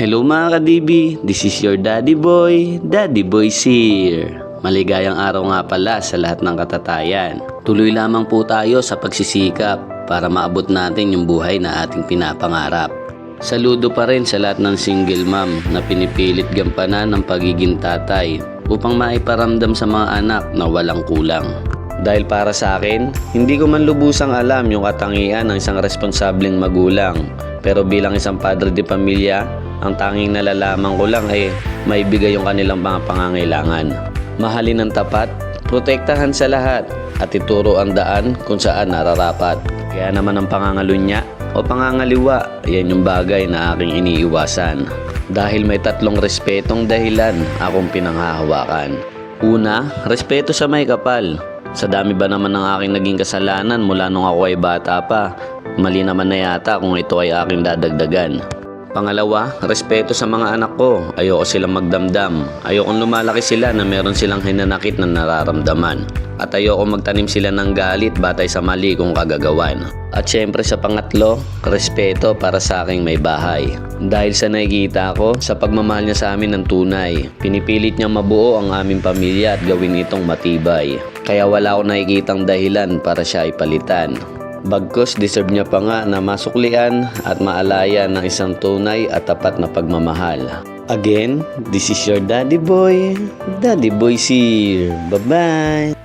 Hello mga ka-DB, this is your Daddy Boy here. Maligayang araw nga pala sa lahat ng katatayan. Tuloy lamang po tayo sa pagsisikap para maabot natin yung buhay na ating pinapangarap. Saludo pa rin sa lahat ng single mom na pinipilit gampanan ng pagiging tatay upang maiparamdam sa mga anak na walang kulang. Dahil para sa akin, hindi ko man lubusang alam yung katangian ng isang responsableng magulang. Pero bilang isang padre de pamilya, ang tanging nalalaman ko lang ay maibigay yung kanilang mga pangangailangan. Mahalin ng tapat, protektahan sa lahat, at ituro ang daan kung saan nararapat. Kaya naman ang pangangalunya o pangangaliwa, yan yung bagay na aking iniiwasan. Dahil may tatlong respetong dahilan akong pinanghahawakan. Una, respeto sa may kapal. Sa dami ba naman ng aking naging kasalanan mula nung ako ay bata pa, mali naman na yata kung ito ay aking dadagdagan. Pangalawa, respeto sa mga anak ko. Ayoko silang magdamdam. Ayokong lumalaki sila na meron silang hinanakit na nararamdaman. At ayoko magtanim sila ng galit batay sa mali kong kagagawan. At syempre sa pangatlo, respeto para sa aking may bahay. Dahil sa nakikita ko, sa pagmamahal niya sa amin ng tunay, pinipilit niyang mabuo ang aming pamilya at gawin itong matibay. Kaya wala akong nakikitang dahilan para siya ay palitan. Bagkus deserve niya pa nga na masuklian at maalaya ng isang tunay at tapat na pagmamahal. Again, this is your Daddy Boy here. Bye-bye!